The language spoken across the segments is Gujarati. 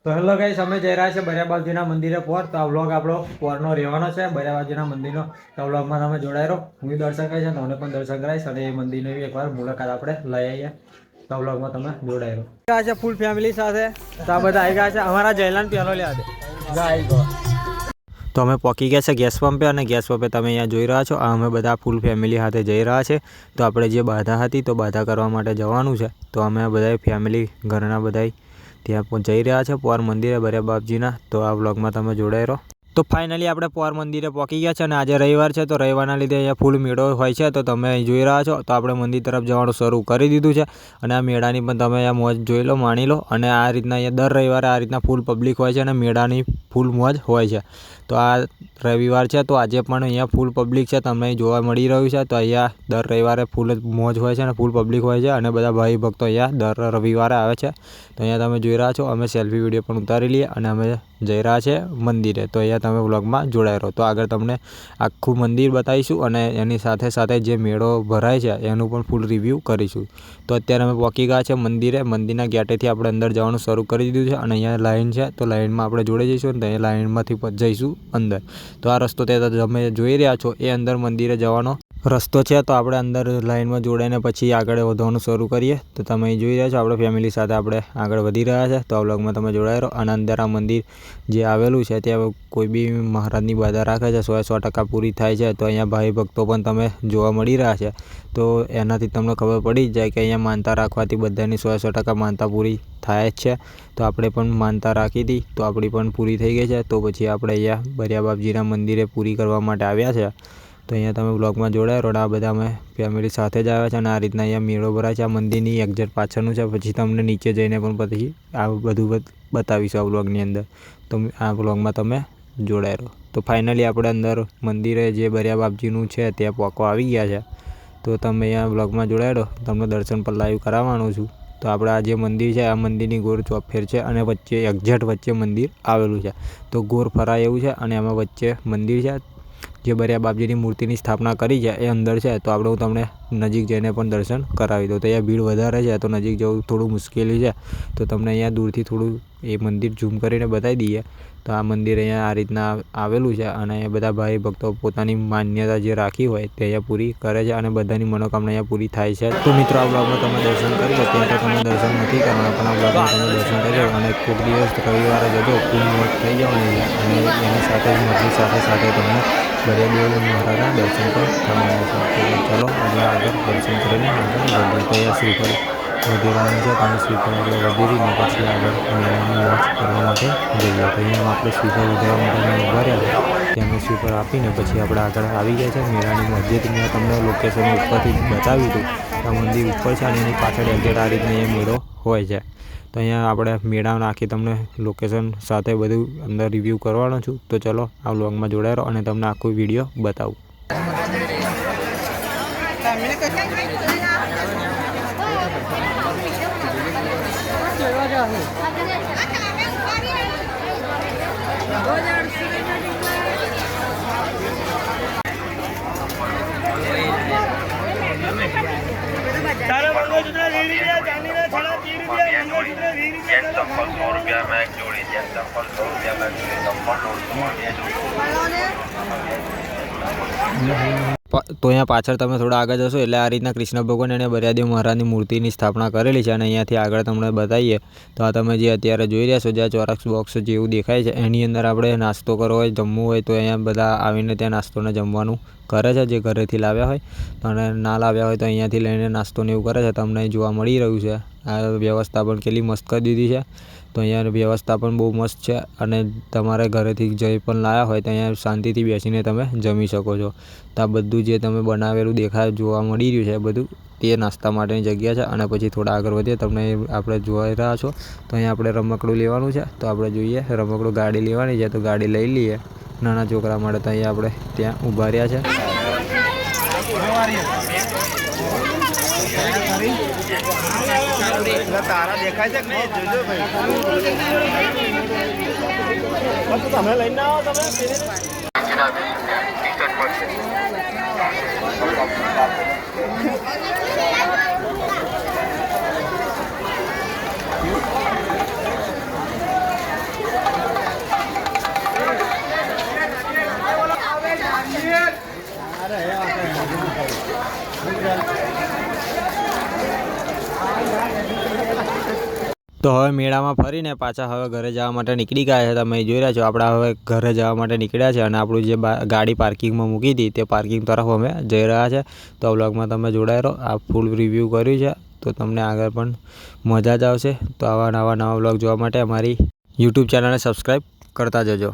તો હેલો ગાઈસ, અમે જઈ રહ્યા છે બરિયાબાજીના મંદિરે પોર. તો આ વ્લોગ આપણો પોરનો રહેવાનો છે બરિયાબાજીના મંદિરનો. તો આ વ્લોગમાં તમે જોડાઈ રહો. હું દર્શન કરીશ અને તમને પણ દર્શન કરાવીશ અને એ મંદિરની એકવાર મુલાકાત આપણે લઈ આવીએ. તો આ વ્લોગમાં તમે જોડાઈ રહો. આ છે ફૂલ ફેમિલી સાથે. તો આ બધા આવી ગયા છે. અમારા જયલાન પહેલો લે દે આવી ગયો. તો અમે પહોંચી ગયા છે ગેસ પંપે અને ગેસ પંપે તમે અહીંયા જોઈ રહ્યા છો. અમે બધા ફૂલ ફેમિલી સાથે જઈ રહ્યા છે. તો આપણે જે બાધા હતી તો બાધા કરવા માટે જવાનું છે. તો અમે બધા ફેમિલી ઘરના બધા ત્યાં જઈ રહ્યા છે પોર મંદિરે બરિયા બાપજીના. તો આ વ્લોગમાં તમે જોડાઈ રહો. તો ફાઇનલી આપણે પોર મંદિરે પહોંચી ગયા છે અને આજે રવિવાર છે. તો રવિવારના લીધે અહીંયા ફૂલ મેળો હોય છે. તો તમે જોઈ રહ્યા છો. તો આપણે મંદિર તરફ જવાનું શરૂ કરી દીધું છે અને આ મેળાની પણ તમે અહીંયા મોજ જોઈ લો, માણી લો. અને આ રીતના અહીંયા દર રવિવારે આ રીતના ફૂલ પબ્લિક હોય છે અને મેળાની ફૂલ મોજ હોય છે. તો આ રવિવાર છે તો આજે પણ અહીંયા ફૂલ પબ્લિક છે, તમને જોવા મળી રહ્યું છે. તો અહીંયા દર રવિવારે ફૂલ મોજ હોય છે અને ફૂલ પબ્લિક હોય છે અને બધા ભાઈ ભક્તો અહીંયા દર રવિવારે આવે છે. તો અહીંયા તમે જોઈ રહ્યા છો. અમે સેલ્ફી વિડીયો પણ ઉતારી લઈએ અને અમે જઈ રહ્યા છે મંદિરે. તો અહીંયા તમે વ્લોગમાં જોડાઈ રહો. તો આગળ તમને આખું મંદિર બતાવીશું અને એની સાથે સાથે જે મેળો ભરાય છે એનું પણ ફૂલ રિવ્યૂ કરીશું. તો અત્યારે અમે પહોંચી ગયા છે મંદિરે. મંદિરના ગેટેથી આપણે અંદર જવાનું શરૂ કરી દીધું છે અને અહીંયા લાઈન છે. તો લાઈનમાં આપણે જોડે જઈશું અને અહીંયા લાઈનમાંથી જઈશું અંદર. તો આ રસ્તો તમે જોઈ રહ્યા છો એ અંદર મંદિરે જવાનો રસ્તો છે. તો આપણે અંદર લાઈનમાં જોડાઈને પછી આગળ વધવાનું શરૂ કરીએ. તો તમે જોઈ રહ્યા છો આપણે ફેમિલી સાથે આપણે આગળ વધી રહ્યા છે. તો આ વ્લોગમાં તમે જોડાઈ રહો. અને અંદર આ મંદિર જે આવેલું છે ત્યાં કોઈ બી મહારાજની બાધા રાખે છે 100% પૂરી થાય છે. તો અહીંયા ભાઈ ભક્તો પણ તમે જોવા મળી રહ્યા છે. તો એનાથી તમને ખબર પડી જ જાય કે અહીંયા માનતા રાખવાથી બધાની 100% માનતા પૂરી થાય જ છે. તો આપણે પણ માનતા રાખી હતી તો આપણી પણ પૂરી થઈ ગઈ છે. તો પછી આપણે અહીંયા બરિયા બાપજીના મંદિરે પૂરી કરવા માટે આવ્યા છે. તો અહીંયા તમે વ્લોગમાં જોડાય રહો. આ બધા અમે ફેમિલી સાથે જ આવ્યા છે અને આ રીતના અહીંયા મેળો ભરાય છે. આ મંદિરની એક્ઝેક્ટ પાછળનું છે. પછી તમને નીચે જઈને પણ પછી આ બધું બતાવીશું આ વ્લોગની અંદર. તો આ વ્લોગમાં તમે જોડાઈ રહો. તો ફાઇનલી આપણે અંદર મંદિરે જે બરિયા બાપજીનું છે ત્યાં પોકો આવી ગયા છે. તો તમે અહીંયા વ્લોગમાં જોડાઈ રહો. તમને દર્શન પણ લાઈવ કરાવવાનું છું. તો આપણે આ જે મંદિર છે આ મંદિરની ગોળ ચોફેર છે અને વચ્ચે એક્ઝેક્ટ વચ્ચે મંદિર આવેલું છે. તો ગોળ ફરાય એવું છે અને એમાં વચ્ચે મંદિર છે. જે બરિયા બાપજીની મૂર્તિની સ્થાપના કરી છે એ અંદર છે. તો આપણે હું તમને નજીક જઈને પણ દર્શન કરાવી દઉં. તો અહીંયા ભીડ વધારે છે તો નજીક જવું થોડું મુશ્કેલી છે. તો તમને અહીંયા દૂરથી થોડું એ મંદિર ઝૂમ કરીને બતાવી દઈએ. તો આ મંદિર અહીંયા આ રીતના આવેલું છે અને એ બધા ભાઈ ભક્તો પોતાની માન્યતા જે રાખી હોય તે અહીંયા પૂરી કરે છે અને બધાની મનોકામના અહીંયા પૂરી થાય છે. તો મિત્રો આ બ્લોગમાં તમે દર્શન કરી લો. ત્યાં તો તમે દર્શન નથી કરવાના પણ આ બ્લોગમાં તમે દર્શન કરી લો અને કોઈક દિવસ રવિવારે જજો ફૂલ મોજ થઈ જવાની છે અને એની સાથે મંદિર સાથે સાથે તમને બરિયા દેવ મહારાજના દર્શન પણ થવાના છે. તો ચલો એટલે આગળ દર્શન કરીને આગળ વધીએ. તો અહીંયા શ્રીફળ વધેરાનું છે. તમે શ્રીફળ આપણે વધેરીને પછી આગળ મેળાની મોજ કરવા માટે જઈએ. તો અહીંયા આપણે શ્રીફળ વધેરવા માટે અમે ઊભા રહ્યા છે. ત્યાં શ્રીફળ આપીને પછી આપણે આગળ આવી ગયા છે મેળાની મોજ. જે મેં તમને લોકેશન ઉપરથી બતાવ્યું હતું આ મંદિર ઉપર છે અને એની પાછળ એક્ઝેક્ટ આ રીતના એ મેળો હોય છે. તો અહીંયા આપણે મેળા નાખી તમને લોકેશન સાથે બધું અંદર રિવ્યૂ કરવાનો છું. તો ચલો આ વ્લોગમાં જોડાઈ રહો અને તમને આખો વિડીયો બતાવું. तारा मंगलसूत्र रीढ़ी दिया चांदी ना छड़ा 30 रुपया मंगलसूत्र रीढ़ी दिया चप्पल 100 रुपया में एक जोड़ी दिया चप्पल 100 रुपया में તો અહીંયા પાછળ તમે થોડા આગળ જશો એટલે આ રીતના કૃષ્ણ ભગવાન અને બરિયાદેવ મહારાજની મૂર્તિની સ્થાપના કરેલી છે અને અહીંયાથી આગળ તમને બતાવીએ તો આ તમે જે અત્યારે જોઈ રહ્યા છો જે ચોરસ બોક્સ જેવું દેખાય છે એની અંદર આપણે નાસ્તો કરવો હોય જમવું હોય તો અહીંયા બધા આવીને ત્યાં નાસ્તોને જમવાનું કરે છે જે ઘરેથી લાવ્યા હોય અને ના લાવ્યા હોય તો અહીંયાથી લઈને નાસ્તોને એવું કરે છે. તમને જોવા મળી રહ્યું છે આ વ્યવસ્થા પણ કેટલી મસ્ત કરી દીધી છે. તો અહીંયા વ્યવસ્થા પણ બહુ મસ્ત છે અને તમારે ઘરેથી જઈ પણ લાવ્યા હોય તો અહીંયા શાંતિથી બેસીને તમે જમી શકો છો. તો આ બધું જે તમે બનાવેલું દેખાય જોવા મળી રહ્યું છે બધું તે નાસ્તા માટેની જગ્યા છે. અને પછી થોડા આગળ વધીએ તમને આપણે જોઈ રહ્યા છો તો અહીંયા આપણે રમકડું લેવાનું છે. તો આપણે જોઈએ રમકડું ગાડી લેવાની છે તો ગાડી લઈ લઈએ નાના છોકરા માટે. તો અહીંયા આપણે ત્યાં ઊભા રહ્યા છે. तारा देखा है कि जोजो भाई તમે લઈને આવો તમે તો હવે મેળામાં ફરીને પાછા હવે ઘરે જવા માટે નીકળી ગયા છે. તમે જોઈ રહ્યા છો આપણે હવે ઘરે જવા માટે નીકળ્યા છે અને આપણું જે ગાડી પાર્કિંગમાં મૂકી હતી તે પાર્કિંગ તરફ અમે જઈ રહ્યા છે. તો આ વ્લોગમાં તમે જોડાઈ રહો. આ ફૂલ રિવ્યૂ કર્યું છે તો તમને આગળ પણ મજા જ આવશે. તો આવા નવા વ્લોગ જોવા માટે અમારી યુટ્યુબ ચેનલને સબસ્ક્રાઈબ કરતા જજો.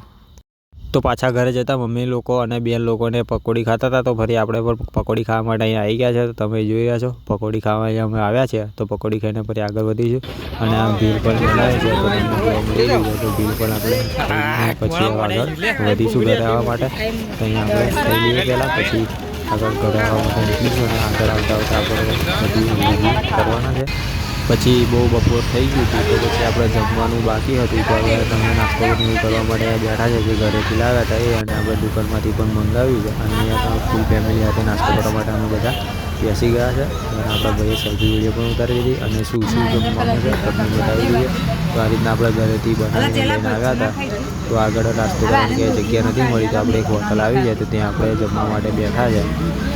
તો પાછા ઘરે જતા મમ્મી લોકો અને બેન લોકોને પકોડી ખાતા હતા. તો ફરી આપણે પણ પકોડી ખાવા માટે અહીંયા આવી ગયા છે. તો તમે જોઈ રહ્યા છો પકોડી ખાવા અહીંયા અમે આવ્યા છે. તો પકોડી ખાઈને ફરી આગળ વધીશું અને આ ભીલ પણ બનાવે છે. તો તમને જોવા મળી રહ્યું છે. તો ભીલ પણ આપણે ખાઈને પછી આગળ વધીશું ઘરે આવવા માટે. તો અહીંયા આપણે ખાઈ લઈએ પહેલાં, પછી આગળ ઘરે આવવા માટે નીકળીશું અને આગળ આવતા આપણે બધી કરવાના છે. પછી બહુ બપોર થઈ ગયું હતું તો પછી આપણે જમવાનું બાકી હતું. તો હવે તમે નાસ્તો કરવા માટે બેઠા છે જે ઘરેથી લાવ્યા હતા એ, અને આપણે દુકાનમાંથી પણ મંગાવ્યું છે. અને અહીંયા તમે ફૂલ ફેમિલી સાથે નાસ્તો કરવા માટે અમે બધા બેસી ગયા છે. અને આપણા ભાઈએ સેલ્ફી વિડીયો પણ ઉતારી દીધી અને શું જમવાનું છે તમને બતાવી દઈએ. તો આ રીતના આપણે ઘરેથી બનાવીને લઈને આવ્યા હતા. તો આગળ નાસ્તો કરવાની કંઈ જગ્યા નથી મળી, તો આપણે એક હોટલ આવી જાય તો ત્યાં આપણે જમવા માટે બેઠા છે.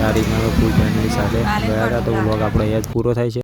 આ રીતના ફૂલ ફેમિલી સાથે ગયા હતા. તો વ્લોગ આપણે અહીંયા જ પૂરો થાય છે.